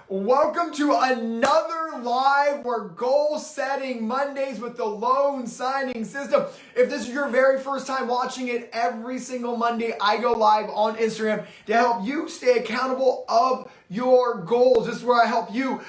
Welcome to another live or goal setting Mondays with the loan signing system. If this is your very first time watching it, every single Monday I go live on Instagram to help you stay accountable of your goals. This is where I help you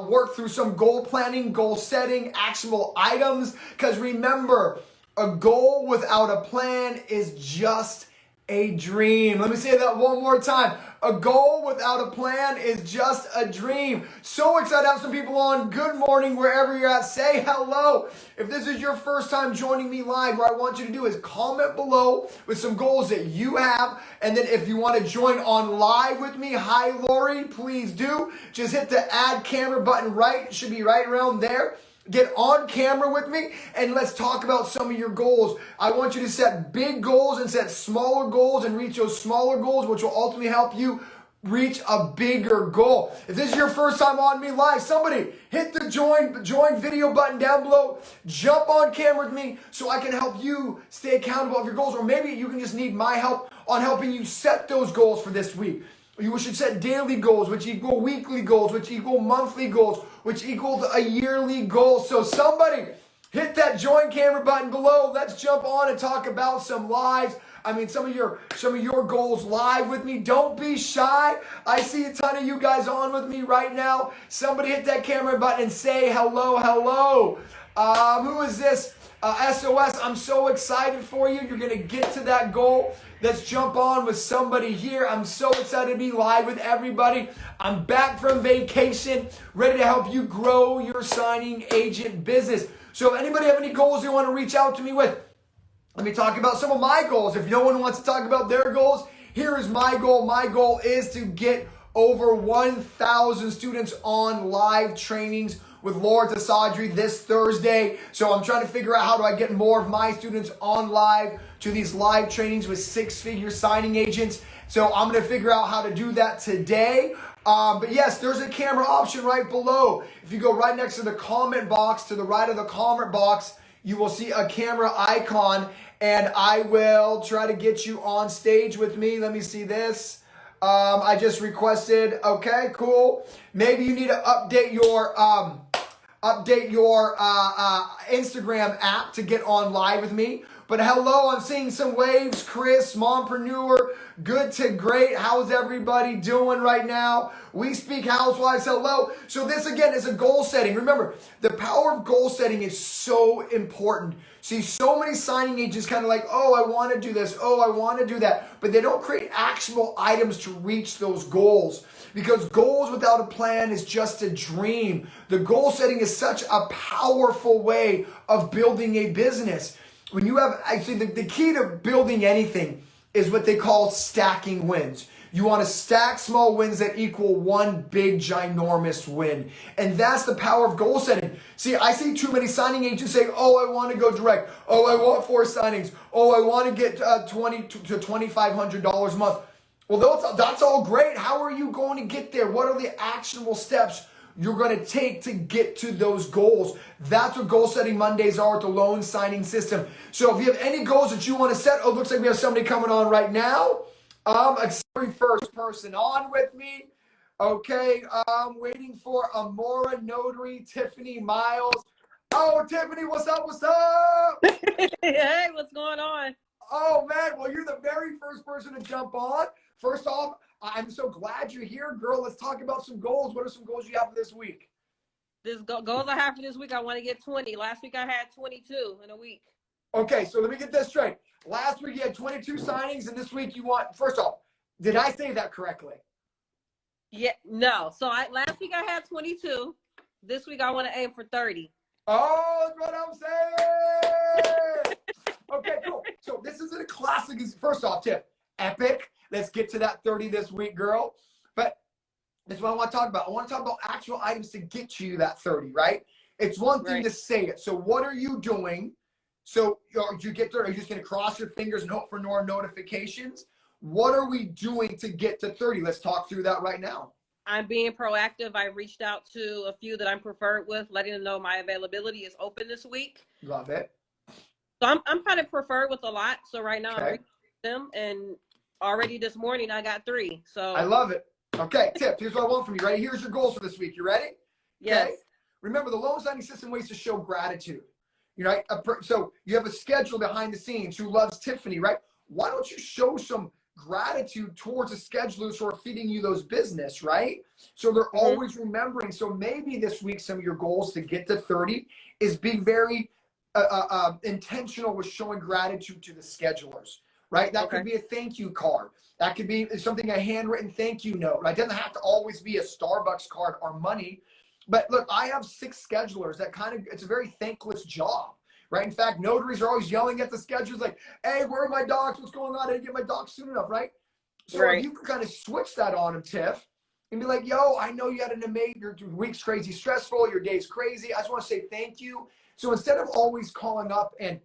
work through some goal planning, goal setting, actionable items. Because remember, a goal without a plan is just a dream. Let me say that one more time. A goal without a plan is just a dream. So excited to have some people on. Good morning, wherever you're at. Say hello. If this is your first time joining me live, what I want you to do is comment below with some goals that you have. And then if you want to join on live with me, hi Lori, please do. Just hit the add camera button right. It should be right around there. Get on camera with me and let's talk about some of your goals. I want you to set big goals and set smaller goals and reach those smaller goals, which will ultimately help you reach a bigger goal. If this is your first time on me live, somebody hit the join video button down below. Jump on camera with me so I can help you stay accountable of your goals. Or maybe you can just need my help on helping you set those goals for this week. You should set daily goals, which equal weekly goals, which equal monthly goals, which equals a yearly goal. So somebody hit that join camera button below. Let's jump on and talk about some lives. I mean, some of your goals live with me. Don't be shy. I see a ton of you guys on with me right now. Somebody hit that camera button and say hello, hello. Who is this? SOS, I'm so excited for you. You're going to get to that goal. Let's jump on with somebody here. I'm so excited to be live with everybody. I'm back from vacation, ready to help you grow your signing agent business. So if anybody have any goals you want to reach out to me with, let me talk about some of my goals. If no one wants to talk about their goals, here is my goal. My goal is to get over 1,000 students on live trainings with Laura Tasadri this Thursday. So I'm trying to figure out how do I get more of my students on live to these live trainings with six-figure signing agents. So I'm going to figure out how to do that today. But yes, there's a camera option right below. If you go right next to the comment box, to the right of the comment box, you will see a camera icon, and I will try to get you on stage with me. Let me see this. I just requested. Okay, cool. Maybe you need to update your Instagram app to get on live with me. But hello, I'm seeing some waves. Chris, mompreneur, good to great. How's everybody doing right now? We Speak Housewives, hello. So this again is a goal setting. Remember, the power of goal setting is so important. See, so many signing agents kind of like, oh, I want to do this. Oh, I want to do that. But they don't create actionable items to reach those goals. Because goals without a plan is just a dream. The goal setting is such a powerful way of building a business. When you have, actually, the key to building anything is what they call stacking wins. You want to stack small wins that equal one big, ginormous win. And that's the power of goal setting. See, I see too many signing agents saying, oh, I want to go direct. Oh, I want 4 signings. Oh, I want to get $2,000 to $2,500 a month. Well, that's all great. How are you going to get there? What are the actionable steps you're going to take to get to those goals? That's what Goal Setting Mondays are with the loan signing system. So if you have any goals that you want to set, oh, it looks like we have somebody coming on right now. A very first person on with me. Okay, I'm waiting for Amora, Notary, Tiffany, Miles. Oh, Tiffany, what's up? What's up? Hey, what's going on? Oh, man, well, you're the very first person to jump on. First off, I'm so glad you're here, girl. Let's talk about some goals. What are some goals you have for this week? Goals I have for this week, I want to get 20. Last week I had 22 in a week. Okay, so let me get this straight. Last week you had 22 signings, and this week you want, first off, did I say that correctly? Yeah, no. So last week I had 22. This week I want to aim for 30. Oh, that's what I'm saying. Okay, cool. So this is a classic. First off, Tiff, epic. Let's get to that 30 this week, girl. But that's what I want to talk about. I want to talk about actual items to get you that 30, right? It's one thing to say it. So what are you doing? So you get there, are you just going to cross your fingers and hope for more notifications? What are we doing to get to 30? Let's talk through that right now. I'm being proactive. I reached out to a few that I'm preferred with, letting them know my availability is open this week. Love it. So I'm kind of preferred with a lot. So right now Okay. I'm reaching them, and already this morning I got 3. So I love it. Okay, Tiff, here's what I want from you. Ready? Here's your goals for this week. You ready? Yes. Okay. Remember, the loan signing system ways to show gratitude. You know, so you have a schedule behind the scenes who loves Tiffany, right? Why don't you show some gratitude towards the schedulers who are feeding you those business, right? So they're always remembering. So maybe this week, some of your goals to get to 30 is being very intentional with showing gratitude to the schedulers, right? That could be a thank you card. That could be something, a handwritten thank you note. It doesn't have to always be a Starbucks card or money. But look, I have 6 schedulers that it's a very thankless job, right? In fact, notaries are always yelling at the schedulers like, hey, where are my docs? What's going on? I didn't get my docs soon enough, right? So if you can kind of switch that on them, Tiff, and be like, yo, I know you had an amazing, your week's crazy stressful, your day's crazy. I just want to say thank you. So instead of always calling up and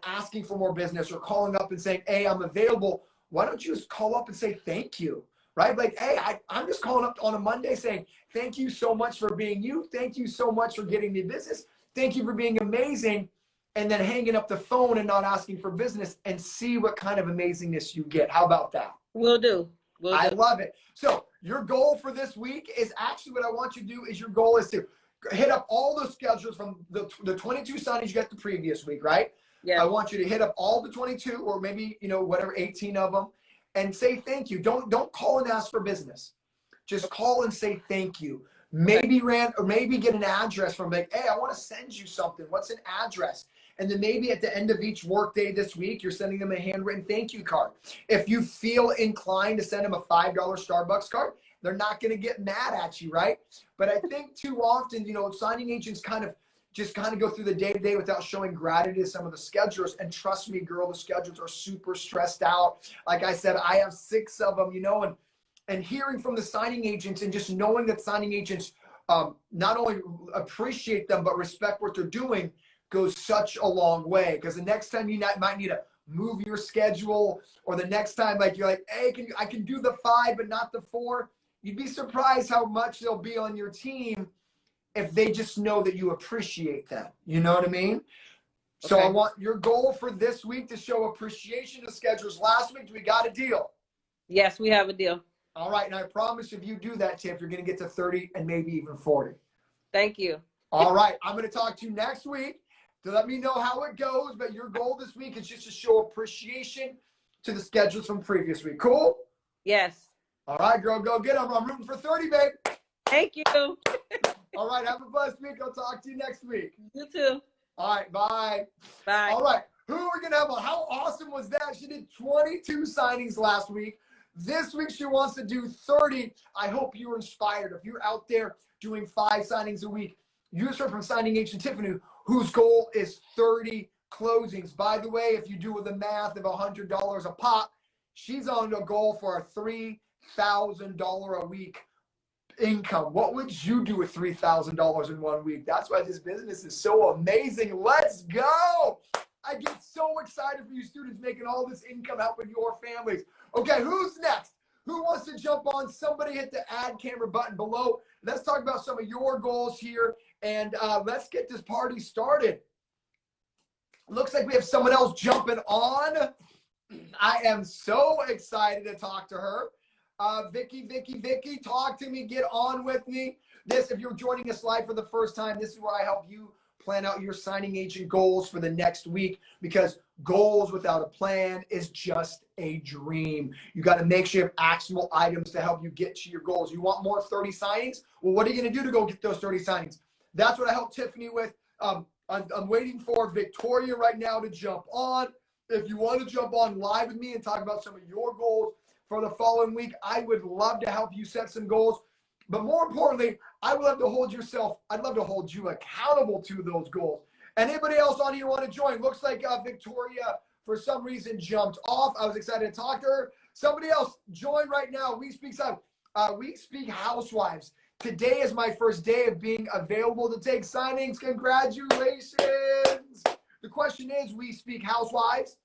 asking for more business or calling up and saying, hey, I'm available, why don't you just call up and say thank you, right? Like, hey, I'm just calling up on a Monday saying, thank you so much for being you. Thank you so much for getting me business. Thank you for being amazing. And then hanging up the phone and not asking for business and see what kind of amazingness you get. How about that? Will do. I love it. So your goal for this week is actually what I want you to do is your goal is to hit up all the schedules from the 22 signings you got the previous week, right? Yeah. I want you to hit up all the 22 or maybe, whatever, 18 of them and say thank you. Don't call and ask for business. Just call and say thank you. Maybe maybe get an address from like, hey, I want to send you something. What's an address? And then maybe at the end of each workday this week, you're sending them a handwritten thank you card. If you feel inclined to send them a $5 Starbucks card, they're not going to get mad at you, right? But I think too often, signing agents kind of go through the day-to-day without showing gratitude to some of the schedulers. And trust me, girl, the schedulers are super stressed out. Like I said, I have 6 of them, and hearing from the signing agents and just knowing that signing agents not only appreciate them, but respect what they're doing goes such a long way. Because the next time you might need to move your schedule, or the next time like you're like, hey, I can do the 5 but not the 4. You'd be surprised how much they'll be on your team if they just know that you appreciate them. You know what I mean? So I want your goal for this week to show appreciation to schedulers. Last week, we got a deal. Yes, we have a deal. All right. And I promise if you do that, Tiff, you're going to get to 30 and maybe even 40. Thank you. All right. I'm going to talk to you next week to let me know how it goes. But your goal this week is just to show appreciation to the schedules from previous week. Cool? Yes. All right, girl. Go get them. I'm rooting for 30, babe. Thank you. All right. Have a blessed week. I'll talk to you next week. You too. All right. Bye. Bye. All right. Who are we going to have on? How awesome was that? She did 22 signings last week. This week, she wants to do 30. I hope you're inspired. If you're out there doing 5 signings a week, you just heard from signing agent Tiffany, whose goal is 30 closings. By the way, if you do the math of $100 a pop, she's on a goal for a $3,000 a week income. What would you do with $3,000 in 1 week? That's why this business is so amazing. Let's go. I get so excited for you students making all this income helping your families. Okay, who's next? Who wants to jump on? Somebody hit the add camera button below. Let's talk about some of your goals here, and let's get this party started. Looks like we have someone else jumping on. I am so excited to talk to her. Vicky, talk to me. Get on with me. If you're joining us live for the first time, this is where I help you plan out your signing agent goals for the next week, because goals without a plan is just a dream. You got to make sure you have actionable items to help you get to your goals. You want more 30 signings? Well, what are you going to do to go get those 30 signings? That's what I help Tiffany with. I'm waiting for Victoria right now to jump on. If you want to jump on live with me and talk about some of your goals for the following week, I would love to help you set some goals. But more importantly, I'd love to hold you accountable to those goals. Anybody else on here want to join? Looks like Victoria, for some reason, jumped off. I was excited to talk to her. Somebody else, join right now. We Speak Housewives. Today is my first day of being available to take signings. Congratulations. The question is, We Speak Housewives,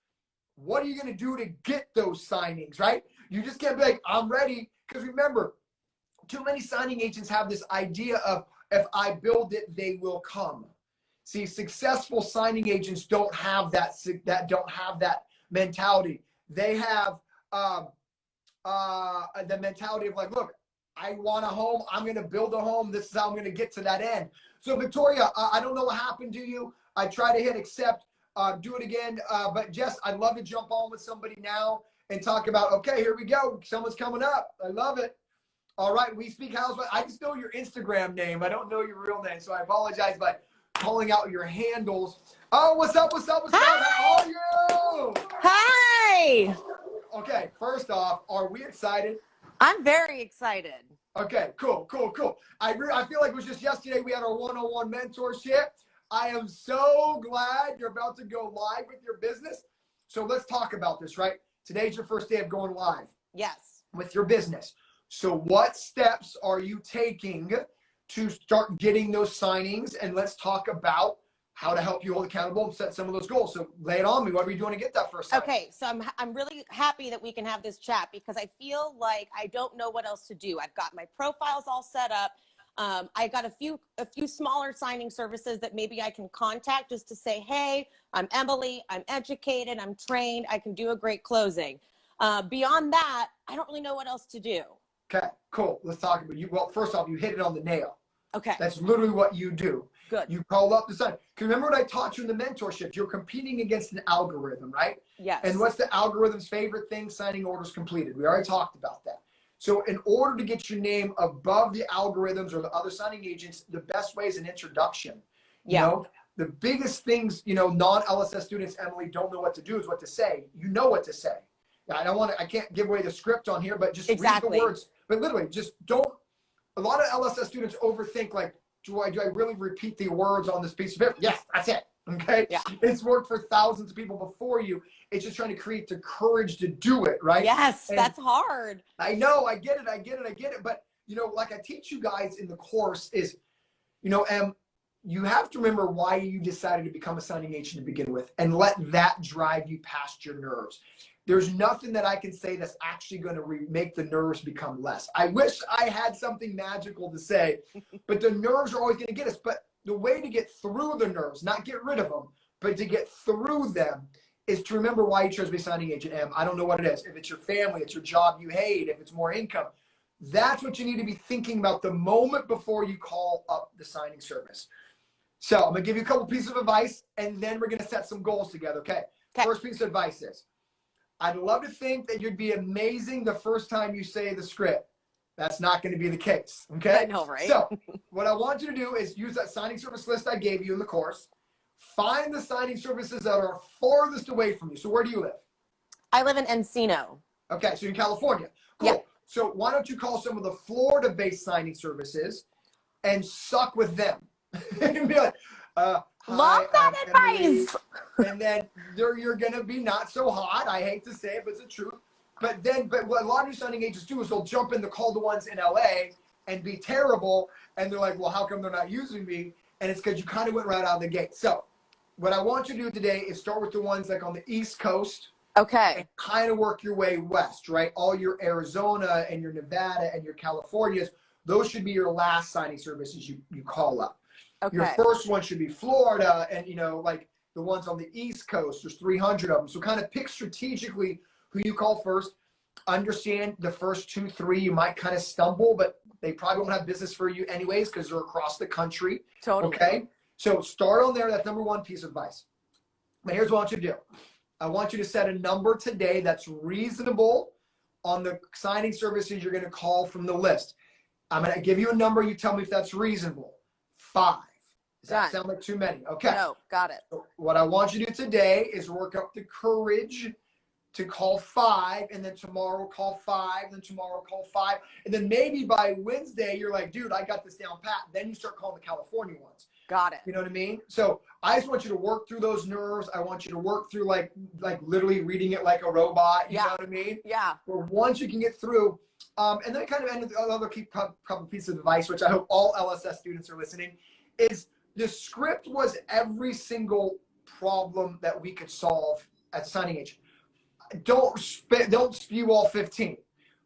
what are you going to do to get those signings, right? You just can't be like, I'm ready. Because remember, too many signing agents have this idea of, if I build it, they will come. See, successful signing agents don't have that mentality. They have the mentality of like, look, I want a home. I'm going to build a home. This is how I'm going to get to that end. So Victoria, I don't know what happened to you. I try to hit accept, do it again. But Jess, I'd love to jump on with somebody now and talk about, okay, here we go. Someone's coming up. I love it. All right, We Speak House. I just know your Instagram name. I don't know your real name, so I apologize by calling out your handles. Oh, what's up? What's up? What's up? How are you? Hi. Okay, first off, are we excited? I'm very excited. Okay, cool. I feel like it was just yesterday we had our one-on-one mentorship. I am so glad you're about to go live with your business. So let's talk about this, right? Today's your first day of going live. Yes. With your business. So what steps are you taking to start getting those signings? And let's talk about how to help you hold accountable and set some of those goals. So lay it on me. What are we doing to get that first signing? Okay, so I'm really happy that we can have this chat because I feel like I don't know what else to do. I've got my profiles all set up. I got a few smaller signing services that maybe I can contact just to say, hey, I'm Emily, I'm educated, I'm trained, I can do a great closing. Beyond that, I don't really know what else to do. Okay, cool. Let's talk about you. Well, first off, you hit it on the nail. Okay. That's literally what you do. Good. You call up the sign. Because remember what I taught you in the mentorship? You're competing against an algorithm, right? Yes. And what's the algorithm's favorite thing? Signing orders completed. We already talked about that. So in order to get your name above the algorithms or the other signing agents, the best way is an introduction. Yeah. You know, the biggest things, non-LSS students, Emily, don't know what to do is what to say. You know what to say. I can't give away the script on here, but just read the words. But literally, just don't. A lot of LSS students overthink, like, do I really repeat the words on this piece of paper? Yes, that's it. Okay. Yeah. It's worked for thousands of people before you. It's just trying to create the courage to do it, right? Yes, and that's hard. I know, I get it. But like I teach you guys in the course is, you have to remember why you decided to become a signing agent to begin with, and let that drive you past your nerves. There's nothing that I can say that's actually going to make the nerves become less. I wish I had something magical to say, but the nerves are always going to get us. But the way to get through the nerves, not get rid of them, but to get through them, is to remember why you chose to be a signing agent. I don't know what it is. If it's your family, it's your job you hate, if it's more income, that's what you need to be thinking about the moment before you call up the signing service. So I'm going to give you a couple pieces of advice, and then we're going to set some goals together. Okay. First piece of advice is, I'd love to think that you'd be amazing the first time you say the script. That's not going to be the case. Okay. I know, right? So what I want you to do is use that signing service list I gave you in the course. Find the signing services that are farthest away from you. So where do you live? I live in Encino. Okay. So you're in California. Cool. Yeah. So why don't you call some of the Florida-based signing services and suck with them? And be like, love that advice. And then you're going to be not so hot. I hate to say it, but it's the truth. But what a lot of new signing agents do is they'll jump in to call the ones in LA and be terrible. And they're like, well, how come they're not using me? And it's because you kind of went right out of the gate. So what I want you to do today is start with the ones like on the East Coast. Okay. And kind of work your way west, right? All your Arizona and your Nevada and your Californias, those should be your last signing services you call up. Okay. Your first one should be Florida, and like the ones on the East Coast, there's 300 of them. So kind of pick strategically who you call first. Understand the first 2, 3, you might kind of stumble, but they probably won't have business for you anyways because they're across the country. Totally. Okay. So start on there. That's number one piece of advice. But here's what I want you to do. I want you to set a number today that's reasonable on the signing services you're going to call from the list. I'm going to give you a number. You tell me if that's reasonable. 5. Does that sound like too many? Okay. No, got it. So what I want you to do today is work up the courage to call 5, and then tomorrow call 5, and then tomorrow call 5. And then maybe by Wednesday, you're like, dude, I got this down pat. Then you start calling the California ones. Got it. You know what I mean? So I just want you to work through those nerves. I want you to work through like literally reading it like a robot. You know what I mean? Yeah. But once you can get through, and then I kind of end with another couple pieces of advice, which I hope all LSS students are listening, is the script was every single problem that we could solve at signing agent. Don't spew all 15.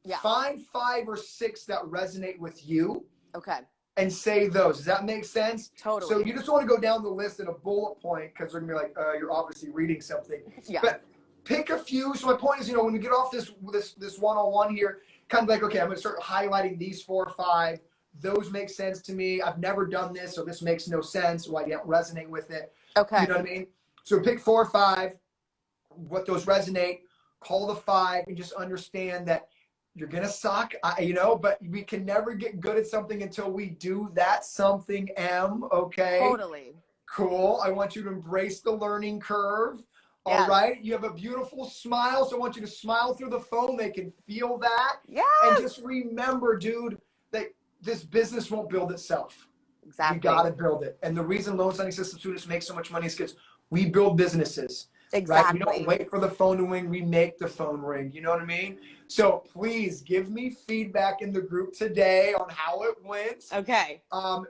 Yeah. Find 5 or 6 that resonate with you. Okay. And say those. Does that make sense? Totally. So you just want to go down the list in a bullet point because they're going to be like, you're obviously reading something. Yeah. But pick a few. So my point is, when we get off this one-on-one here, kind of like, okay, I'm going to start highlighting these 4 or 5. Those make sense to me. I've never done this, so this makes no sense. Why I don't resonate with it. Okay. You know what I mean? So pick 4 or 5, what those resonate, call the 5, and just understand that you're going to suck, you know, but we can never get good at something until we do that something, okay? Totally. Cool. I want you to embrace the learning curve. Yes. All right. You have a beautiful smile, so I want you to smile through the phone. They can feel that. Yes. And just remember, dude, that this business won't build itself. Exactly. We got to build it. And the reason loan signing system students make so much money is because we build businesses. Exactly. Right? We don't wait for the phone to ring. We make the phone ring. You know what I mean? So please give me feedback in the group today on how it went. Okay.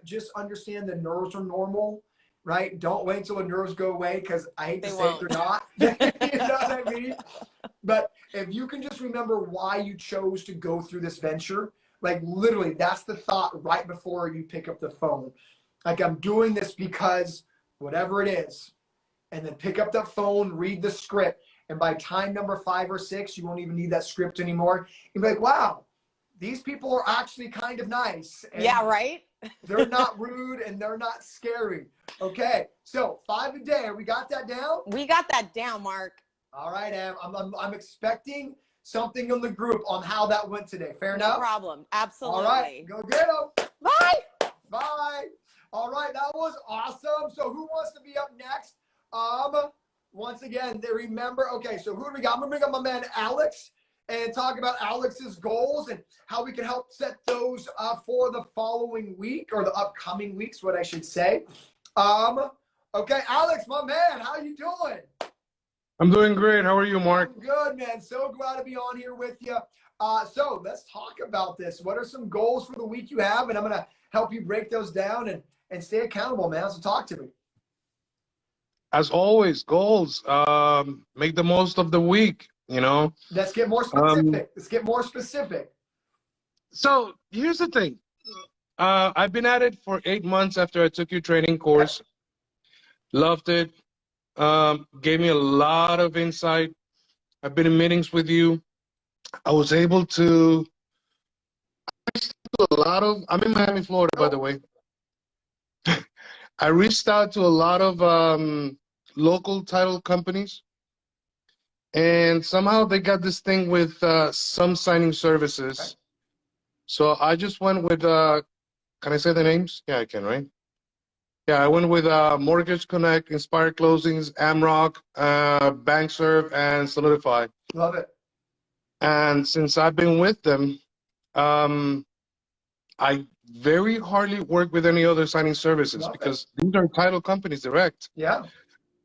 Just understand the nerves are normal. Right? Don't wait until the nerves go away, because I hate to say it, they're not. You know what I mean? But if you can just remember why you chose to go through this venture, like literally that's the thought right before you pick up the phone. Like, I'm doing this because whatever it is. And then pick up the phone, read the script. And by time number 5 or 6, you won't even need that script anymore. You'll be like, wow, these people are actually kind of nice. And yeah, right? they're not rude and they're not scary. Okay, so 5 a day. We got that down? We got that down, Mark. All right, Em. I'm expecting something in the group on how that went today. Fair enough? No problem. Absolutely. All right, go get them. Bye. Bye. All right, that was awesome. So who wants to be up next? Once again, they remember, okay, so who do we got? I'm gonna bring up my man Alex and talk about Alex's goals and how we can help set those for the following week, or the upcoming weeks, what I should say. Okay, Alex, my man, how you doing? I'm doing great. How are you, Mark? I'm good, man. So glad to be on here with you. So let's talk about this. What are some goals for the week you have? And I'm gonna help you break those down and stay accountable, man. So talk to me. As always, goals. Make the most of the week, you know. Let's get more specific. So here's the thing. I've been at it for 8 months after I took your training course. Loved it. Gave me a lot of insight. I've been in meetings with you. I was able to I'm in Miami, Florida, by the way. I reached out to a lot of local title companies, and somehow they got this thing with some signing services. Okay. So I just went with, can I say the names? Yeah, I can, right? Yeah, I went with Mortgage Connect, Inspire Closings, Amrock, BankServe, and Solidify. Love it. And since I've been with them, I very hardly work with any other signing services. Love because it. These are title companies direct. Yeah.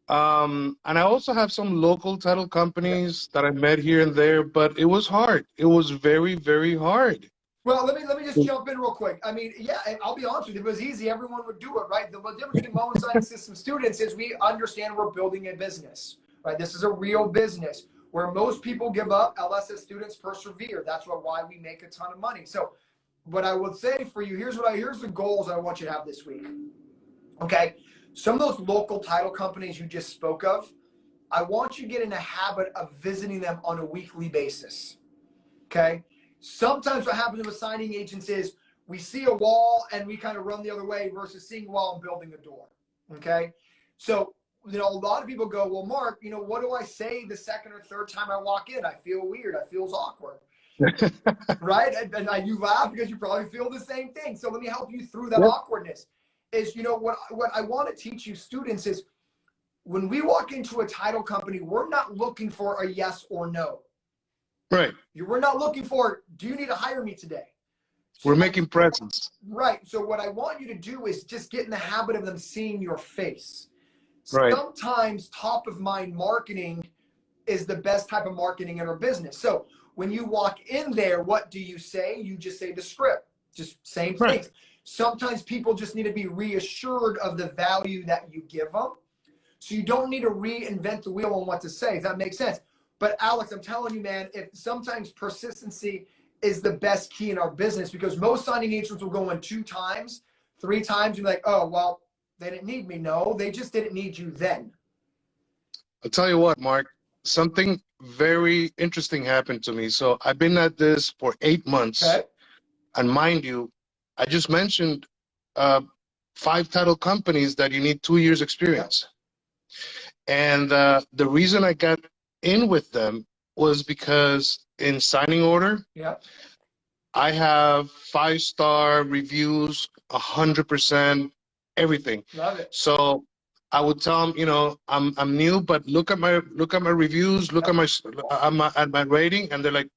And I also have some local title companies that I met here and there, but it was hard. It was very, very hard. Well, let me just jump in real quick. I mean, yeah, I'll be honest with you. If it was easy, everyone would do it, right? The difference between loan signing system students is we understand we're building a business, right? This is a real business where most people give up. LSS students persevere. That's why we make a ton of money. So what I would say for you, here's the goals I want you to have this week. Okay. Some of those local title companies you just spoke of, I want you to get in a habit of visiting them on a weekly basis. Okay. Sometimes what happens with signing agents is we see a wall and we kind of run the other way versus seeing a wall and building a door. Okay. So, you know, a lot of people go, well, Mark, you know, what do I say the second or third time I walk in? I feel weird. I feel awkward. Right? And you laugh because you probably feel the same thing. So let me help you through that awkwardness. Is, you know, what I want to teach you students is when we walk into a title company, we're not looking for a yes or no. Right. We're not looking for, do you need to hire me today? We're making presents. Right. So what I want you to do is just get in the habit of them seeing your face. Right. Sometimes top of mind marketing is the best type of marketing in our business. So when you walk in there, what do you say? You just say the script, just same right. things. Sometimes people just need to be reassured of the value that you give them. So you don't need to reinvent the wheel on what to say. Does that make sense? But Alex, I'm telling you, man, if sometimes persistency is the best key in our business, because most signing agents will go in 2 times, 3 times, and be like, oh, well, they didn't need me. No, they just didn't need you then. I'll tell you what, Mark, something very interesting happened to me. So I've been at this for 8 months. Okay. And mind you, I just mentioned 5 title companies that you need 2 years experience. And the reason I got in with them was because in signing order, Yeah. I have 5-star reviews, 100%, everything. Love it. So I would tell them, you know, I'm new, but look at my reviews, look at my rating, and they're like,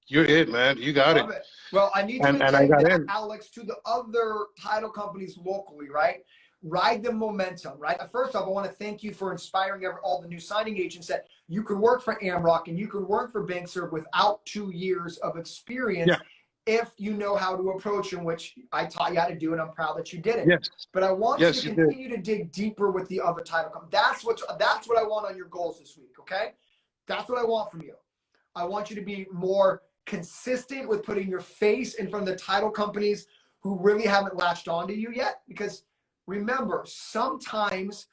"You're it, man. You got Love it." it. Well, I need you to And I take got that, in. Alex, to the other title companies locally, right? Ride the momentum, right? First off, I want to thank you for inspiring all the new signing agents that you can work for Amrock and you can work for BankServe without 2 years of experience. Yeah. If you know how to approach them, which I taught you how to do, and I'm proud that you did it. Yes. But I want Yes, you you to did. continue to dig deeper with the other title companies. That's what I want on your goals this week, okay? That's what I want from you. I want you to be more consistent with putting your face in front of the title companies who really haven't latched onto you yet. Because remember, sometimes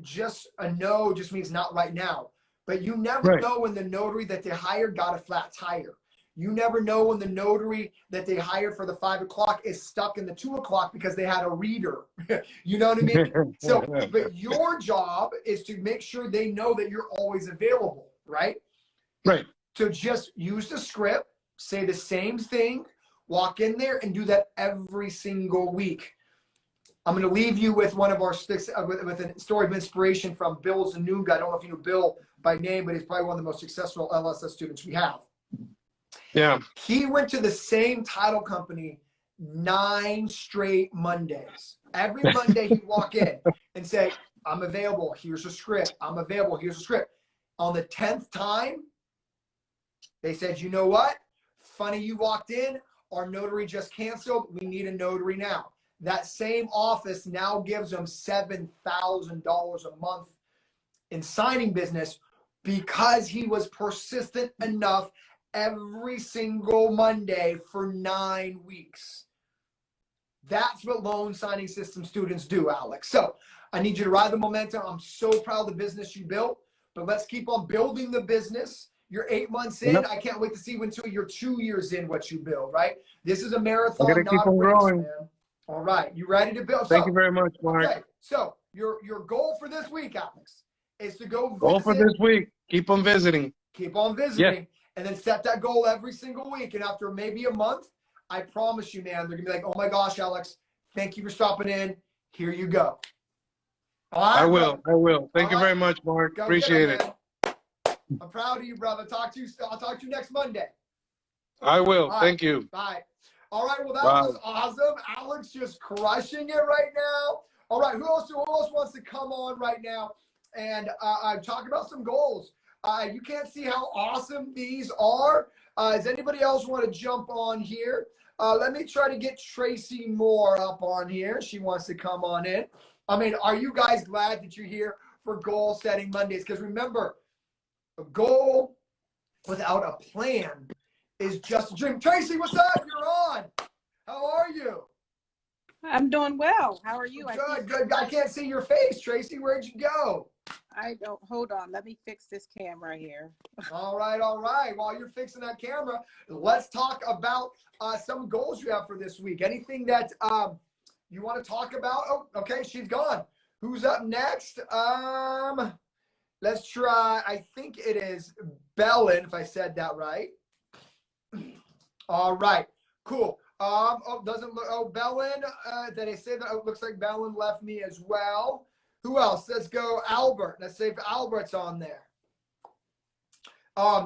just a no just means not right now. But you never Right. know when the notary that they hired got a flat tire. You never know when the notary that they hired for the 5 o'clock is stuck in the 2 o'clock because they had a reader. You know what I mean? So, but your job is to make sure they know that you're always available, right? Right. So just use the script, say the same thing, walk in there and do that every single week. I'm going to leave you with one of our sticks with a story of inspiration from Bill Zanunga. I don't know if you know Bill by name, but he's probably one of the most successful LSS students we have. Yeah. He went to the same title company 9 straight Mondays. Every Monday he'd walk in and say, I'm available. Here's a script. I'm available. Here's a script. On the 10th time, they said, you know what? Funny you walked in. Our notary just canceled. We need a notary now. That same office now gives them $7,000 a month in signing business because he was persistent enough every single Monday for 9 weeks. That's what loan signing system students do, Alex. So I need you to ride the momentum. I'm so proud of the business you built, but let's keep on building the business. You're 8 months in. Yep. I can't wait to see until you're 2 years in what you build, right? This is a I'm marathon, gonna keep not a on race, growing. man. All right, you ready to build? Thank you very much, Mark. Okay, so your goal for this week, Alex, is to go Goal for visit. this week. Keep on visiting. Keep on visiting, and then set that goal every single week. And after maybe a month, I promise you, man, they're gonna be like, "Oh my gosh, Alex, thank you for stopping in. Here you go." All right, I will. brother. I will. Thank All you right. very much, Mark. Go Appreciate get it. man. I'm proud of you, brother. I'll talk to you next Monday. I will. All right. Thank you. Bye. All right. Well, that Bye. was awesome. Alex just crushing it right now. All right. Who else wants to come on right now and talk about some goals? You can't see how awesome these are. Does anybody else want to jump on here? Let me try to get Tracy Moore up on here. She wants to come on in. I mean, are you guys glad that you're here for Goal Setting Mondays? Because remember, a goal without a plan is just a dream. Tracy, what's up? You're on. How are you? I'm doing well. How are you? Good. I can't see your face, Tracy. Where'd you go? I don't. Hold on. Let me fix this camera here. All right. While you're fixing that camera, let's talk about some goals you have for this week. Anything that you want to talk about? Oh, okay. She's gone. Who's up next? Let's try. I think it is Bellin, if I said that right. All right. Cool. Doesn't look. Oh, Bellin. Did I say that? Oh, looks like Bellin left me as well. Who else? Let's go Albert. Let's see if Albert's on there.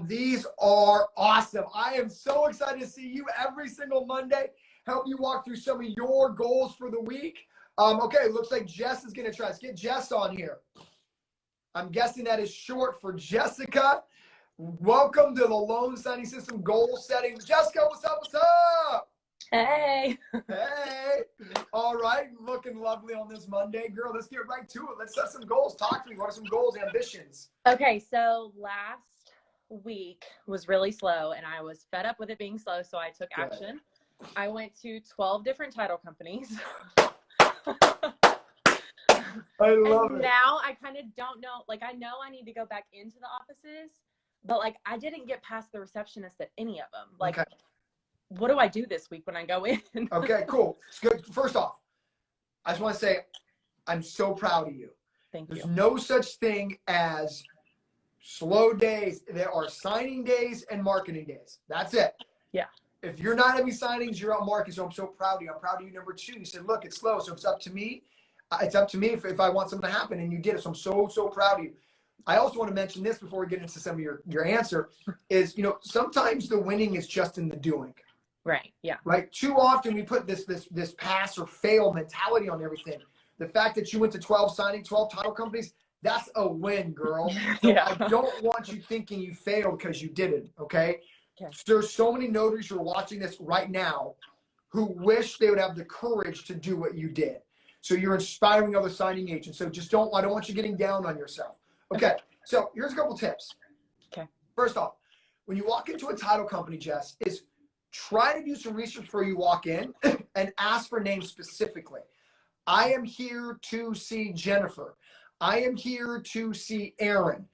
These are awesome. I am so excited to see you every single Monday. Help you walk through some of your goals for the week. Okay, looks like Jess is gonna try. Let's get Jess on here. I'm guessing that is short for Jessica. Welcome to the Loan Signing System Goal Setting. Jessica, what's up? What's up? Hey. Hey. All right. Looking lovely on this Monday. Girl, let's get right to it. Let's set some goals. Talk to me. What are some goals, ambitions? Okay, so last week was really slow and I was fed up with it being slow, so I took action. I went to 12 different title companies. I love And it. now I kind of don't know. Like, I know I need to go back into the offices, but like, I didn't get past the receptionist at any of them. Like, Okay. what do I do this week when I go in? Okay, cool. It's good. First off, I just want to say I'm so proud of you. Thank There's you. no such thing as slow days. There are signing days and marketing days. That's it. Yeah. If you're not having signings, you're out marketing. So I'm so proud of you. I'm proud of you. Number two, you said, look, it's slow. So it's up to me. It's up to me if I want something to happen, and you did it. So I'm so proud of you. I also want to mention this before we get into some of your answer is, sometimes the winning is just in the doing. Right. Yeah. Right. Too often we put this pass or fail mentality on everything. The fact that you went to 12 title companies, that's a win, girl. So Yeah. I don't want you thinking you failed because you didn't. Okay. Okay. There's so many notaries who are watching this right now who wish they would have the courage to do what you did. So you're inspiring other signing agents. So I don't want you getting down on yourself. Okay. So here's a couple tips. Okay. First off, when you walk into a title company, Jess, is try to do some research before you walk in and ask for names specifically. I am here to see Jennifer. I am here to see Aaron.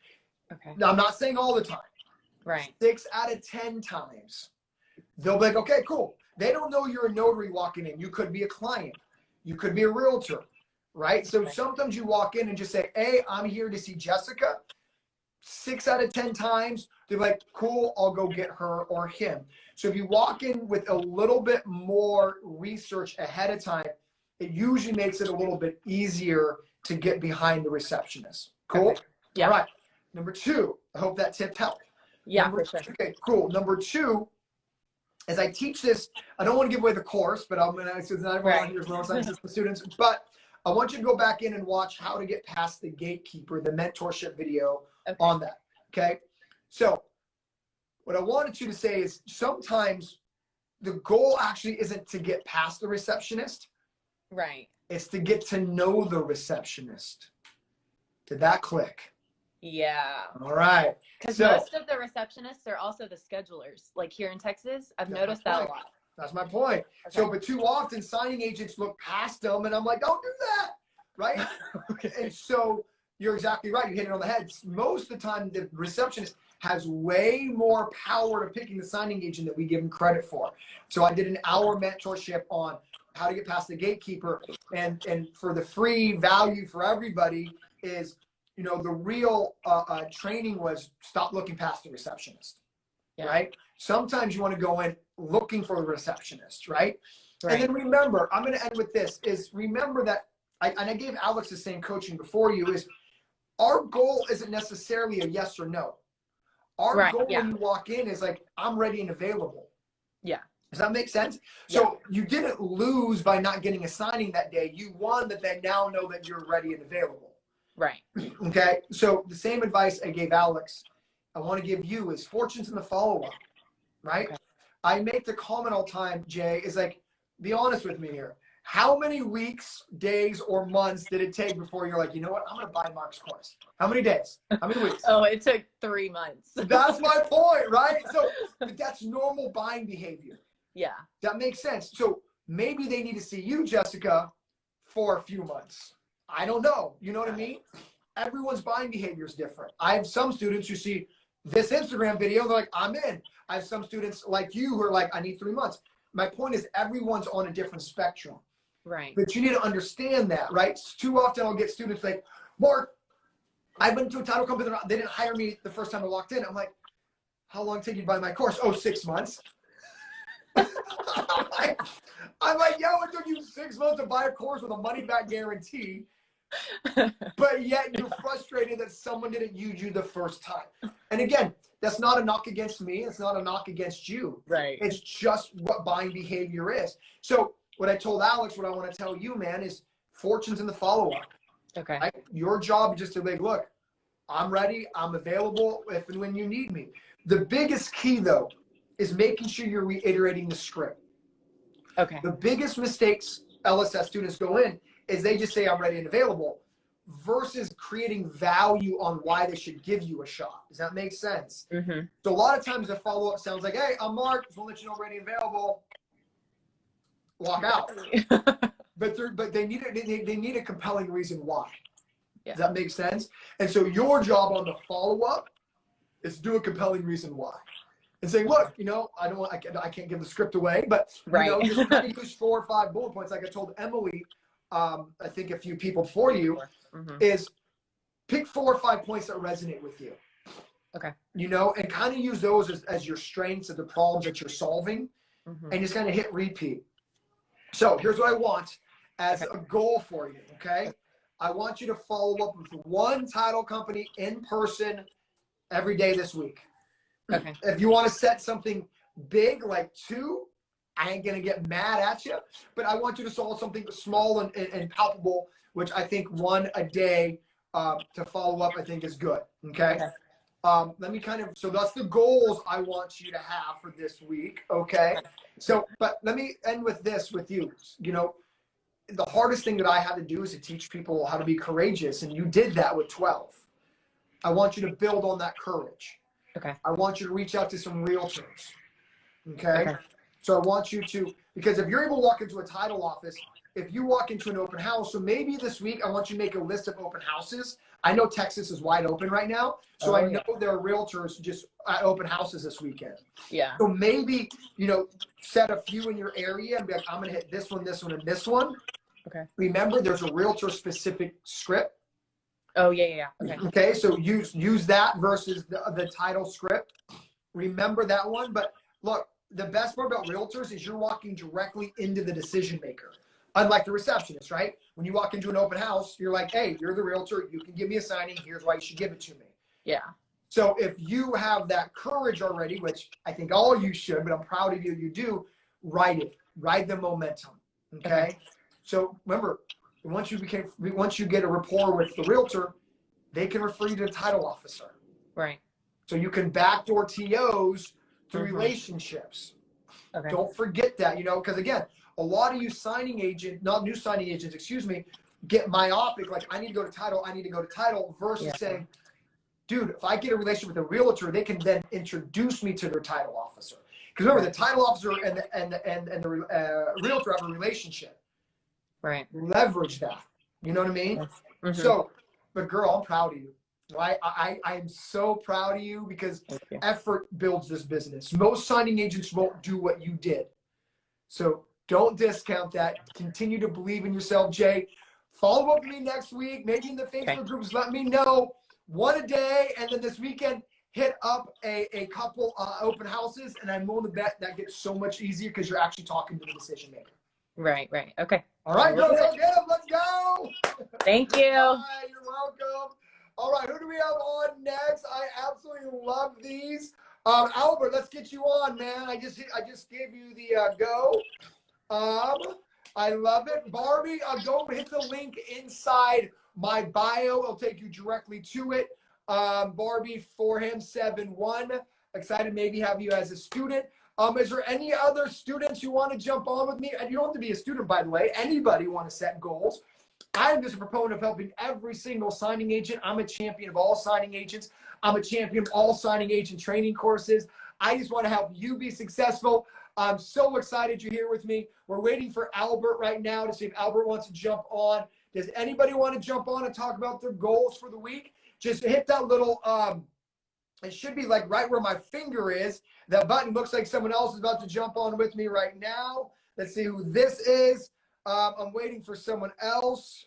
Okay. Now, I'm not saying all the time. Right. 6 out of 10 times. They'll be like, okay, cool. They don't know you're a notary walking in. You could be a client. You could be a realtor, right? So sometimes you walk in and just say, hey, I'm here to see Jessica. 6 out of 10 times, they're like, cool, I'll go get her or him. So if you walk in with a little bit more research ahead of time, it usually makes it a little bit easier to get behind the receptionist. Cool? Okay. Yeah. All right. Number two, I hope that tip helped. Yeah, for sure. Okay, cool. Number two, as I teach this, I don't want to give away the course, but I'm going to, it's not everyone on here as well as just the students, but I want you to go back in and watch how to get past the gatekeeper, the mentorship video on that. Okay. So what I wanted you to say is sometimes the goal actually isn't to get past the receptionist. Right. It's to get to know the receptionist. Did that click? Yeah. All right. Because So most of the receptionists are also the schedulers. Like here in Texas, I've noticed that a lot. That's my point. Okay. So, but too often signing agents look past them and I'm like, don't do that. Right. Okay. And so you're exactly right. You hit it on the head. Most of the time, the receptionist has way more power to picking the signing agent that we give him credit for. So I did an hour mentorship on how to get past the gatekeeper. And for the free value for everybody is, the real training was stop looking past the receptionist. Yeah. Right? Sometimes you want to go in looking for the receptionist, right? Right. And then remember, I'm going to end with this, is remember that, I gave Alex the same coaching before you, is our goal isn't necessarily a yes or no. Our goal when you walk in is like, I'm ready and available. Yeah. Does that make sense? So you didn't lose by not getting a signing that day. You won that they now know that you're ready and available. Right. Okay. So the same advice I gave Alex, I want to give you is fortunes in the follow-up, right? Okay. I make the comment all the time, Jay, is like, be honest with me here. How many weeks, days, or months did it take before you're like, you know what, I'm going to buy Mark's course? How many days? How many weeks? Oh, it took 3 months. That's my point, right? So but that's normal buying behavior. Yeah. That makes sense. So maybe they need to see you, Jessica, for a few months. I don't know. You know what I mean? Everyone's buying behavior is different. I have some students who see this Instagram video, they're like, I'm in. I have some students like you who are like, I need 3 months. My point is everyone's on a different spectrum. Right. But you need to understand that, right? Too often I'll get students like, Mark, I've been to a title company. They didn't hire me the first time I walked in. I'm like, how long did you buy my course? Oh, 6 months. I'm like, yo, it took you 6 months to buy a course with a money back guarantee. But yet you're frustrated that someone didn't use you the first time. And again, that's not a knock against me. It's not a knock against you. Right. It's just what buying behavior is. So what I told Alex, what I want to tell you, man, is fortunes in the follow-up. Okay. Right? Your job is just to like, look, I'm ready. I'm available if and when you need me. The biggest key, though, is making sure you're reiterating the script. Okay. The biggest mistakes LSS students go in is they just say, I'm ready and available, versus creating value on why they should give you a shot. Does that make sense? Mm-hmm. So a lot of times the follow-up sounds like, hey, I'm Mark. Just want to let you know I'm ready and available. Walk out. But but they need they need a compelling reason why. Yeah. Does that make sense? And so your job on the follow-up is to do a compelling reason why. And saying, look, you know, I can't give the script away, but Right. you know, just kind of use 4 or 5 bullet points. Like I told Emily, I think a few people before you, is pick 4 or 5 points that resonate with you. Okay. You know, and kind of use those as your strengths of the problems that you're solving, and just kind of hit repeat. So here's what I want as a goal for you. Okay. I want you to follow up with 1 title company in person every day this week. Okay. If you want to set something big like 2, I ain't gonna get mad at you, but I want you to solve something small and palpable, which I think 1 a day to follow up, I think is good. Okay. Let me so that's the goals I want you to have for this week. Okay. So, but let me end with this with you. You know, the hardest thing that I had to do is to teach people how to be courageous. And you did that with 12. I want you to build on that courage. Okay. I want you to reach out to some realtors. Okay. So I want you to, because if you're able to walk into a title office, if you walk into an open house, so maybe this week I want you to make a list of open houses. I know Texas is wide open right now. So I know there are realtors just at open houses this weekend. Yeah. So maybe, you know, set a few in your area and be like, I'm going to hit this one, this one, and this one. Okay. Remember, there's a realtor specific script. Oh, yeah. Okay. Okay. So use that versus the title script. Remember that one. But look, the best part about realtors is you're walking directly into the decision maker. Unlike the receptionist, right? When you walk into an open house, you're like, hey, you're the realtor. You can give me a signing. Here's why you should give it to me. Yeah. So if you have that courage already, which I think all you should, but I'm proud of you, you do, write it. Ride the momentum. Okay? So remember, once you get a rapport with the realtor, they can refer you to the title officer. Right. So you can backdoor TOs through relationships. Okay. Don't forget that, you know, because again, a lot of you new signing agents, excuse me, get myopic, like I need to go to title versus saying, dude, if I get a relationship with a realtor, they can then introduce me to their title officer. Because remember, the title officer and the realtor have a relationship. Right. Leverage that. You know what I mean? So, but girl, I'm proud of you. I'm so proud of you because effort builds this business. Most signing agents won't do what you did. So don't discount that. Continue to believe in yourself, Jay. Follow up with me next week, maybe in the Facebook groups. Let me know 1 a day. And then this weekend, hit up a couple open houses. And I'm willing to bet that gets so much easier because you're actually talking to the decision maker. Right. Okay. All right, girl, let's go. Thank you. All right, you're welcome. All right, who do we have on next? I absolutely love these. Albert, let's get you on, man. I just gave you the go. I love it. Barbie, go hit the link inside my bio. It'll take you directly to it. Barbie Forham 71. Excited maybe have you as a student. Is there any other students who want to jump on with me? And you don't have to be a student, by the way. Anybody want to set goals? I'm just a proponent of helping every single signing agent. I'm a champion of all signing agents. I'm a champion of all signing agent training courses. I just want to help you be successful. I'm so excited you're here with me. We're waiting for Albert right now to see if Albert wants to jump on. Does anybody want to jump on and talk about their goals for the week? Just hit that little, it should be like right where my finger is. That button looks like someone else is about to jump on with me right now. Let's see who this is. I'm waiting for someone else.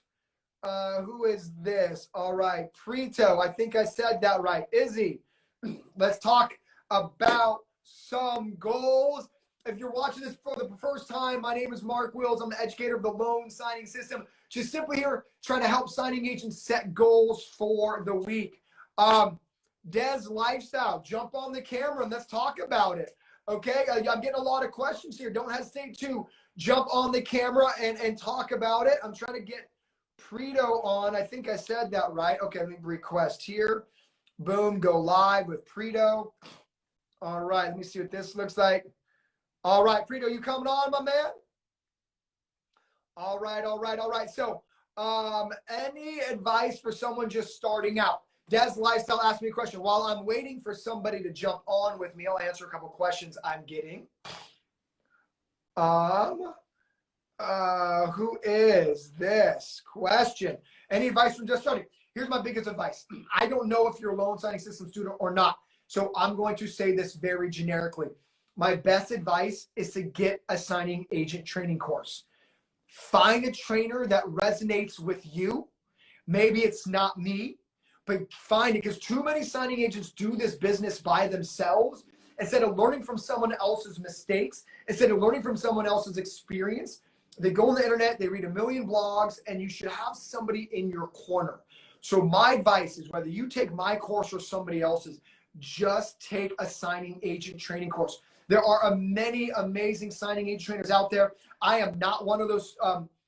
Who is this? All right, Prito. I think I said that right. Izzy, let's talk about some goals. If you're watching this for the first time, my name is Mark Wills. I'm the educator of the loan signing system. Just simply here trying to help signing agents set goals for the week. Des Lifestyle, jump on the camera and let's talk about it. Okay, I'm getting a lot of questions here. Don't hesitate to jump on the camera and talk about it. I'm trying to get Prito on. I think I said that right. Okay, let me request here. Boom, go live with Prito. All right, let me see what this looks like. All right, Prito, you coming on, my man? All right. So, any advice for someone just starting out? Des Lifestyle asked me a question. While I'm waiting for somebody to jump on with me, I'll answer a couple questions I'm getting. Who is this question? Any advice from just starting? Here's my biggest advice. I don't know if you're a loan signing system student or not, so I'm going to say this very generically. My best advice is to get a signing agent training course. Find a trainer that resonates with you. Maybe it's not me, but find it, because too many signing agents do this business by themselves. Instead of learning from someone else's mistakes, instead of learning from someone else's experience, they go on the internet, they read a million blogs, and you should have somebody in your corner. So my advice is, whether you take my course or somebody else's, just take a signing agent training course. There are many amazing signing agent trainers out there. I am not one of those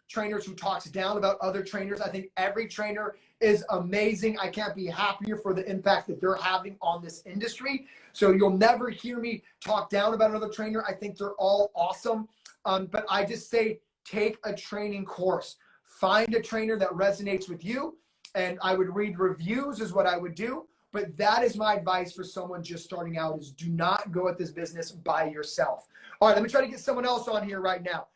trainers who talks down about other trainers. I think every trainer is amazing. I can't be happier for the impact that they're having on this industry. So you'll never hear me talk down about another trainer. I think they're all awesome. But I just say, take a training course. Find a trainer that resonates with you. And I would read reviews is what I would do. But that is my advice for someone just starting out, is do not go at this business by yourself. All right, let me try to get someone else on here right now.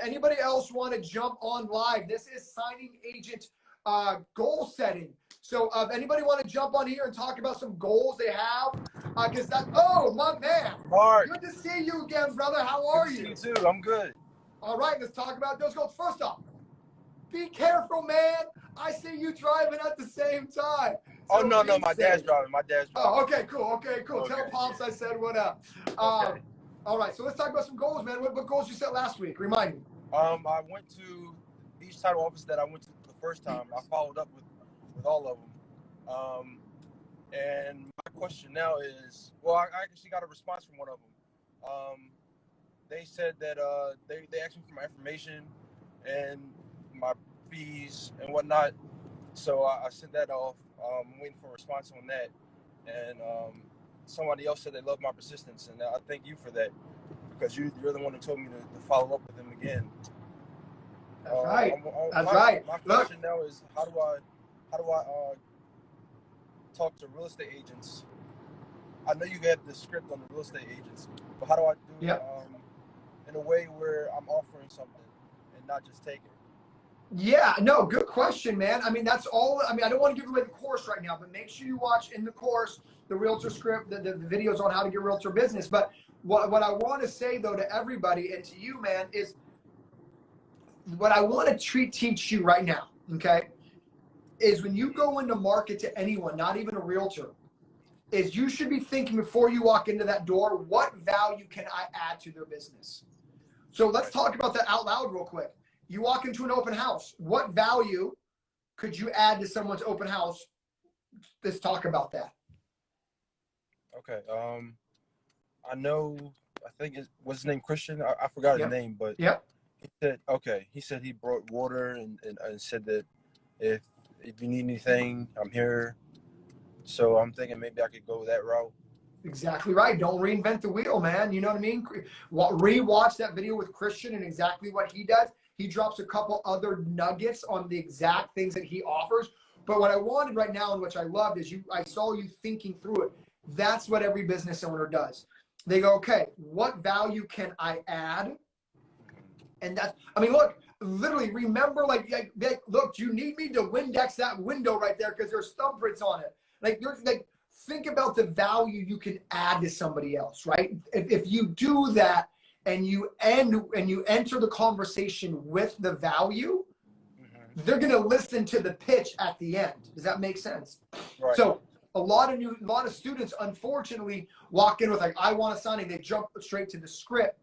Anybody else want to jump on live? This is signing agent goal setting. So if anybody want to jump on here and talk about some goals they have, because oh, my man. Mark. Good to see you again, brother. How are you? Good to see you too. I'm good. All right, let's talk about those goals. First off, be careful, man. I see you driving at the same time. So no, my dad's driving. My dad's driving. Oh, okay, cool. Okay. Tell Pops I said what up. Okay. All right, so let's talk about some goals, man. What goals you set last week? Remind me. I went to each title office that I went to the first time. I followed up with all of them. And my question now is, well, I actually got a response from one of them. They said that they asked me for my information and my fees and whatnot. So I sent that off. I'm waiting for a response on that. And somebody else said they love my persistence, and I thank you for that, because you're the one who told me to follow up with them again. That's right. That's right. My question now is, how do I talk to real estate agents? I know you got the script on the real estate agents, but how do I do it in a way where I'm offering something and not just taking it? Yeah, no, good question, man. I mean, that's all. I mean, I don't want to give away the course right now, but make sure you watch in the course the realtor script, the videos on how to get realtor business. But what I want to say, though, to everybody and to you, man, is what I want to teach you right now, okay, is when you go into market to anyone, not even a realtor, is you should be thinking before you walk into that door, what value can I add to their business? So let's talk about that out loud real quick. You walk into an open house. What value could you add to someone's open house? Let's talk about that. Okay. I know, I think what's his name, Christian? I forgot his name, but he said he brought water and said that if you need anything, I'm here. So I'm thinking maybe I could go that route. Exactly right. Don't reinvent the wheel, man. You know what I mean? Rewatch that video with Christian and exactly what he does. He drops a couple other nuggets on the exact things that he offers. But what I wanted right now, and which I loved, is I saw you thinking through it. That's what every business owner does. They go, okay, what value can I add? And that's, I mean, look, literally remember, like look, you need me to Windex that window right there because there's thumbprints on it. Think about the value you can add to somebody else, right? If you do that, and you enter the conversation with the value, they're going to listen to the pitch at the end. Does that make sense? Right. So a lot of students, unfortunately, walk in with like, I want a signing. They jump straight to the script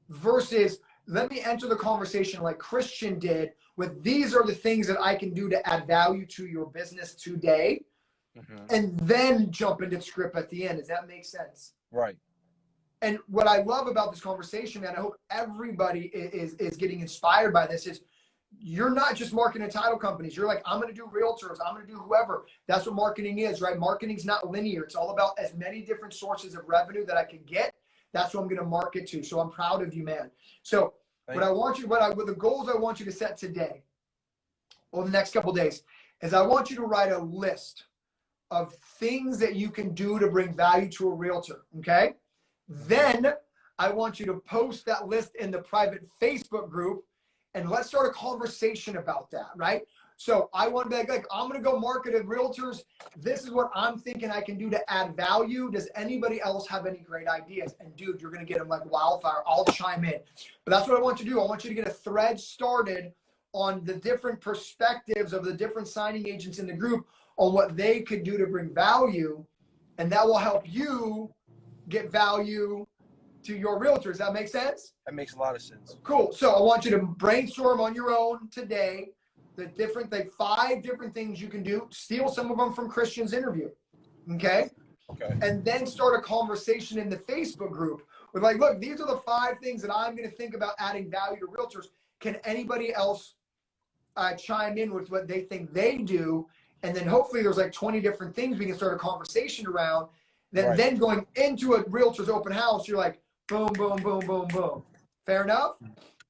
versus let me enter the conversation like Christian did with, these are the things that I can do to add value to your business today, and then jump into the script at the end. Does that make sense? Right. And what I love about this conversation, man, I hope everybody is getting inspired by this, is you're not just marketing title companies. You're like, I'm going to do realtors. I'm going to do whoever. That's what marketing is, right? Marketing's not linear. It's all about as many different sources of revenue that I can get. That's what I'm going to market to. So I'm proud of you, man. So what the goals I want you to set today over the next couple of days is I want you to write a list of things that you can do to bring value to a realtor, okay? Then I want you to post that list in the private Facebook group and let's start a conversation about that, right? So I want to be like, I'm going to go market at realtors. This is what I'm thinking I can do to add value. Does anybody else have any great ideas? And dude, you're going to get them like wildfire. I'll chime in. But that's what I want you to do. I want you to get a thread started on the different perspectives of the different signing agents in the group on what they could do to bring value. And that will help you get value to your realtors. Does that make sense? That makes a lot of sense. Cool. So I want you to brainstorm on your own today the different, like 5 different things you can do. Steal some of them from Christian's interview. Okay. Okay. And then start a conversation in the Facebook group with like, look, these are the 5 things that I'm going to think about adding value to realtors. Can anybody else chime in with what they think they do? And then hopefully there's like 20 different things we can start a conversation around. Then going into a realtor's open house, you're like, boom, boom, boom, boom, boom. Fair enough?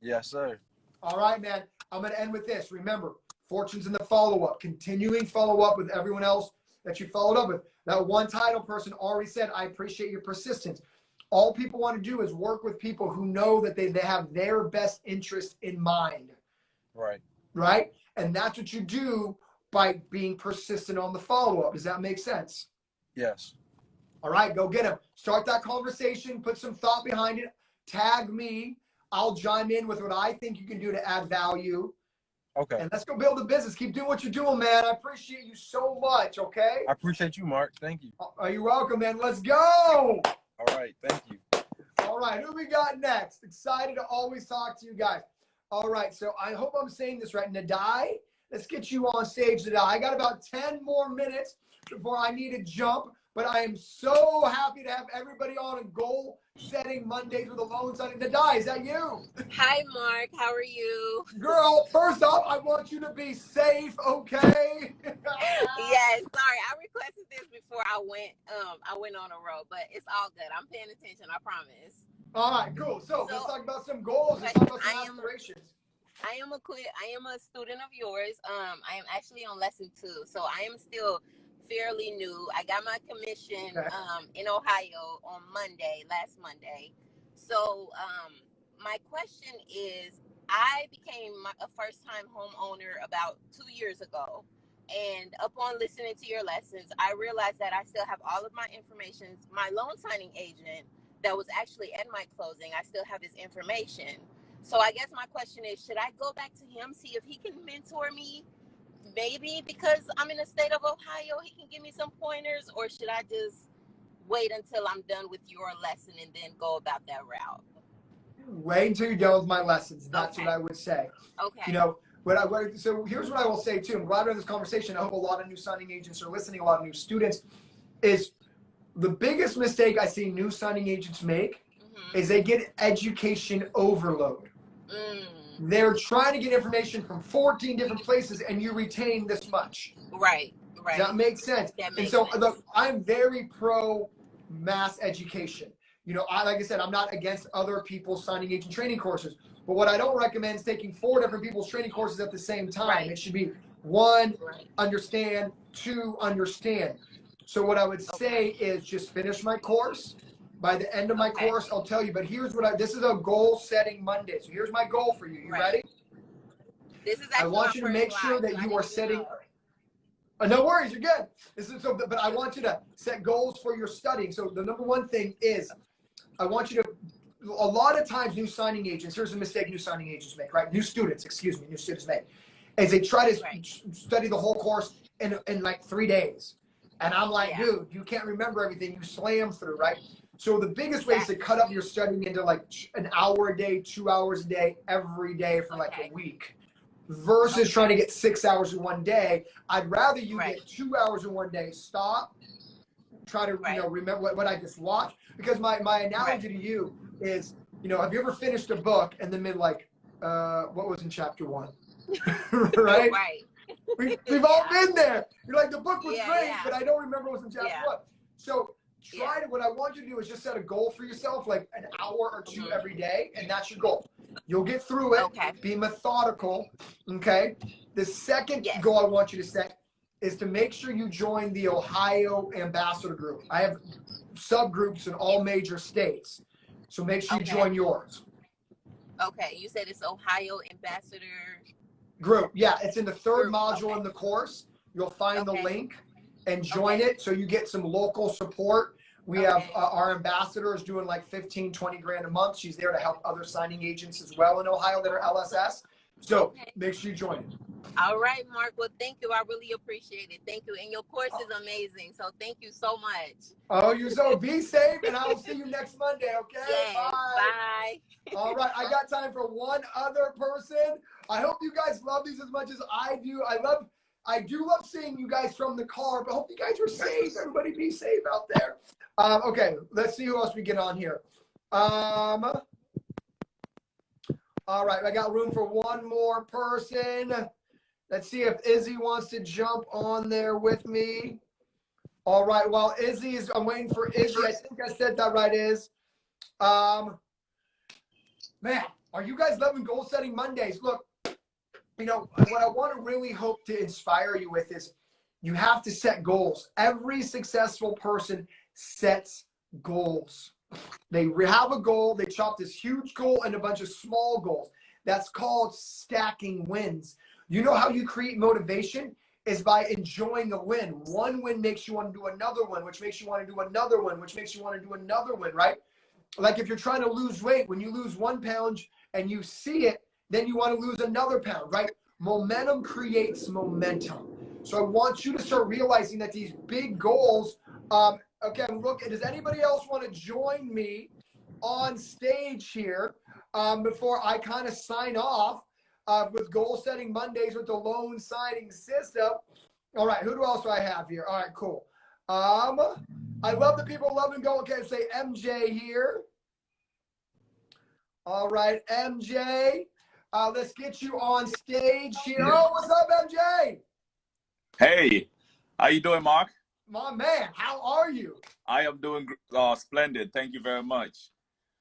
Yes, sir. All right, man. I'm going to end with this. Remember, fortune's in the follow-up. Continuing follow-up with everyone else that you followed up with. That one title person already said, I appreciate your persistence. All people want to do is work with people who know that they have their best interest in mind. Right. Right? And that's what you do by being persistent on the follow-up. Does that make sense? Yes. All right, go get them. Start that conversation. Put some thought behind it. Tag me. I'll chime in with what I think you can do to add value. Okay. And let's go build a business. Keep doing what you're doing, man. I appreciate you so much, okay? I appreciate you, Mark. Thank you. Are you welcome, man? Let's go. All right. Thank you. All right, who we got next? Excited to always talk to you guys. All right, so I hope I'm saying this right. Nadai, let's get you on stage, Nadai. I got about 10 more minutes before I need to jump. But I am so happy to have everybody on a goal-setting Mondays with a loan signing. Nadai, is that you? Hi, Mark. How are you? Girl, first off, I want you to be safe, okay? Yes. Sorry, I requested this before I went on a road, but it's all good. I'm paying attention. I promise. All right, cool. So let's talk about some goals. Let's talk about some aspirations. I am a student of yours. I am actually on lesson 2, so I am still fairly new. I got my commission in Ohio on last Monday. So my question is, I became a first-time homeowner about 2 years ago. And upon listening to your lessons, I realized that I still have all of my information. My loan signing agent that was actually at my closing, I still have his information. So I guess my question is, should I go back to him, see if he can mentor me? Maybe because I'm in the state of Ohio, he can give me some pointers, or should I just wait until I'm done with your lesson and then go about that route? Wait until you're done with my lessons. That's what I would say. Okay. You know, so here's what I will say too. I'm glad we're in this conversation. I hope a lot of new signing agents are listening, a lot of new students. Is the biggest mistake I see new signing agents make is they get education overload. They're trying to get information from 14 different places and you retain this much. Right. Does that make sense? That makes sense. Look, I'm very pro mass education. You know, like I said, I'm not against other people's signing agent training courses, but what I don't recommend is taking 4 different people's training courses at the same time. Right. It should be 1, understand, 2, understand. So what I would say is just finish my course. By the end of my course, I'll tell you, but here's what this is a goal setting Monday. So here's my goal for you. You ready? This is I want you to make sure that you are setting, no worries, you're good. But I want you to set goals for your studying. So the number 1 thing is, I want you to, a lot of times new signing agents, here's a mistake new signing agents make, right? New students make, is they try to study the whole course in like 3 days. And I'm like, dude, you can't remember everything. You slam through, right? So the biggest way is to cut up your studying into like an hour a day, 2 hours a day, every day for like a week. Versus trying to get 6 hours in one day. I'd rather you get 2 hours in one day, stop, try to remember what I just watched. Because my analogy to you is, have you ever finished a book and then been like, what was in chapter 1? Right? We've all been there. You're like, the book was great, but I don't remember what was in chapter 1. So what I want you to do is just set a goal for yourself, like an hour or 2 every day, and that's your goal. You'll get through it. Be methodical. Okay. The second goal I want you to set is to make sure you join the Ohio Ambassador Group. I have subgroups in all major states, so make sure you join yours. Okay, you said it's Ohio Ambassador Group. Yeah, it's in the third Group. module Okay. in the course. You'll find the Okay. link and join Okay. it so you get some local support. We have Okay. our ambassador is doing like 15, 20 grand a month. She's there to help other signing agents as well in Ohio that are LSS. So Okay. make sure you join it. All right, Mark. Well, thank you. I really appreciate it. Thank you. And your course is amazing. So thank you so much. Oh, you're so be safe, and I will see you next Monday, okay? Yes. Bye. Bye. All right, I got time for one other person. I hope you guys love these as much as I do. I do love seeing you guys from the car, but I hope you guys are safe. Everybody be safe out there. Okay, let's see who else we get on here. All right, I got room for one more person. Let's see if Izzy wants to jump on there with me. All right, while Izzy is, I'm waiting for Izzy. I think I said that right, Iz. Man, are you guys loving goal setting Mondays? Look, you know, what I want to really hope to inspire you with is you have to set goals. Every successful person sets goals. They have a goal, they chop this huge goal and a bunch of small goals. That's called stacking wins. You know how you create motivation is by enjoying a win. One win makes you want to do another one, which makes you want to do another one, which makes you want to do another one, right? Like if you're trying to lose weight, when you lose 1 pound and you see it, then you want to lose another pound, right? Momentum creates momentum. So I want you to start realizing that these big goals, okay, look, does anybody else want to join me on stage here before I kind of sign off with Goal Setting Mondays with the loan signing system? All right, who else do I have here? All right, cool. I love the people loving go. Okay, say MJ here. All right, MJ. Let's get you on stage here. Oh, what's up, MJ? Hey, how you doing, Mark? My man, how are you? I am doing splendid. Thank you very much.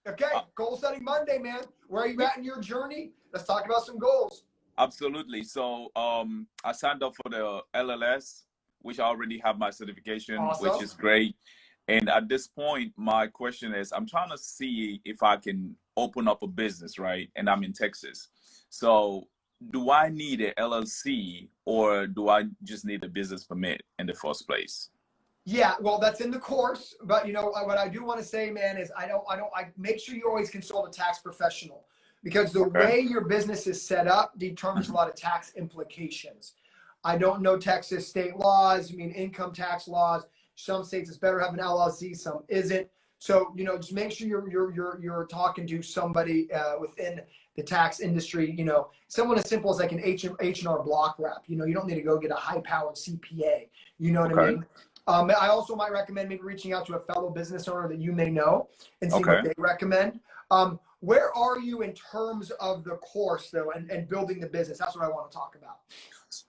Okay, Goal Setting Monday, man. Where are you at in your journey? Let's talk about some goals. Absolutely. So I signed up for the LLS, which I already have my certification, Awesome. which is great. And at this point, my question is, I'm trying to see if I can open up a business, right? And I'm in Texas. So do I need an LLC or do I just need a business permit in the first place? Yeah, well, that's in the course, but you know what I do want to say, man, is I make sure you always consult a tax professional because the way your business is set up determines a lot of tax implications. I don't know Texas state laws. I mean, income tax laws. Some states it's better to have an LLC, some isn't. So you know, just make sure you're talking to somebody within the tax industry. You know, someone as simple as like an H&R Block rep. You know, you don't need to go get a high-powered CPA. You know what I mean? I also might recommend maybe reaching out to a fellow business owner that you may know and see what they recommend. Where are you in terms of the course though and building the business? That's what I want to talk about.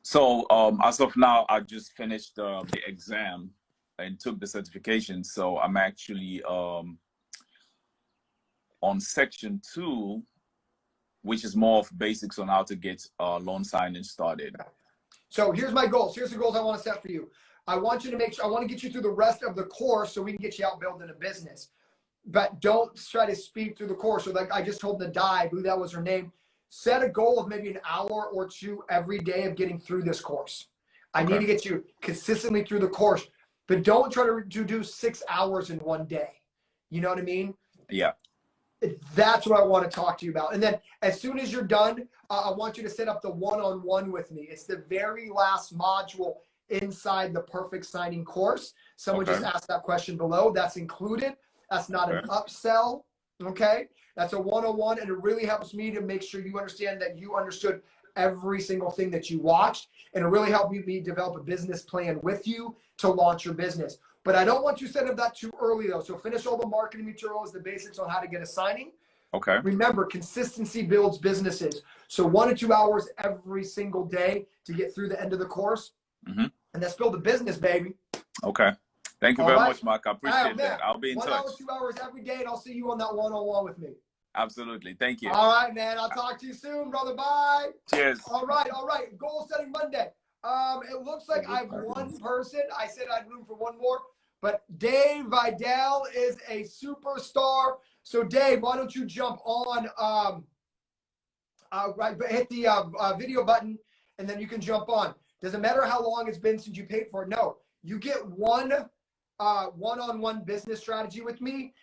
So as of now, I just finished the exam and took the certification. So I'm actually on section 2, which is more of basics on how to get loan signing started. So here's my goals. Here's the goals I want to set for you. I want you to make sure, I want to get you through the rest of the course so we can get you out building a business. But don't try to speed through the course. So like I just told Nadai, I believe that was her name, set a goal of maybe an hour or 2 every day of getting through this course. I need to get you consistently through the course, but don't try to do 6 hours in one day. You know what I mean? Yeah. That's what I want to talk to you about. And then as soon as you're done, I want you to set up the one-on-one with me. It's the very last module inside the Perfect Signing course. Someone just asked that question below. That's included. That's not an upsell. Okay. That's a one-on-one, and it really helps me to make sure you understand that you understood every single thing that you watched, and it really helped me develop a business plan with you to launch your business. But I don't want you to set up that too early though. So finish all the marketing materials, the basics on how to get a signing. Okay. Remember, consistency builds businesses. So 1 to 2 hours every single day to get through the end of the course. And let's build a business, baby. Okay. Thank you very much, Mark. I appreciate that. I'll be in 1 touch. hour, 2 hours every day, and I'll see you on that one-on-one with me. Absolutely. Thank you. All right, man. I'll talk to you soon, brother. Bye. Cheers. All right. Goal Setting Monday. It looks like I have one person. I said I had room for one more, but Dave Vidal is a superstar. So Dave, why don't you jump on Right, but hit the video button, and then you can jump on. Doesn't matter how long it's been since you paid for it. No, you get one-on-one business strategy with me.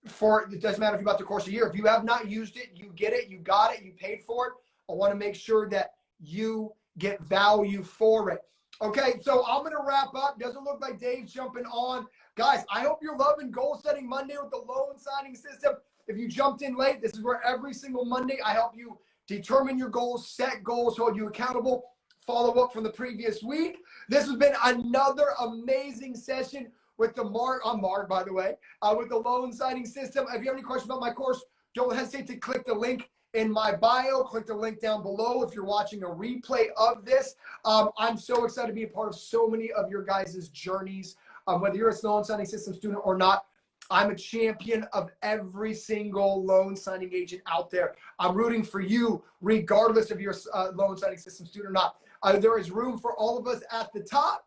It doesn't matter if you bought the course a year. If you have not used it, you get it, you got it, you paid for it. I want to make sure that you get value for it. Okay, so I'm going to wrap up. Doesn't look like Dave's jumping on. Guys, I hope you're loving Goal Setting Monday with the loan signing system. If you jumped in late, this is where every single Monday I help you determine your goals, set goals, hold you accountable, follow up from the previous week. This has been another amazing session with the Mark, by the way, with the loan signing system. If you have any questions about my course, don't hesitate to click the link in my bio. Click the link down below if you're watching a replay of this. I'm so excited to be a part of so many of your guys' journeys, whether you're a loan signing system student or not. I'm a champion of every single loan signing agent out there. I'm rooting for you, regardless of your loan signing system student or not. There is room for all of us at the top,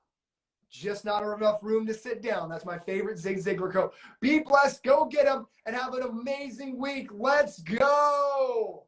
just not enough room to sit down. That's my favorite Zig Ziglar quote. Be blessed, go get them, and have an amazing week. Let's go.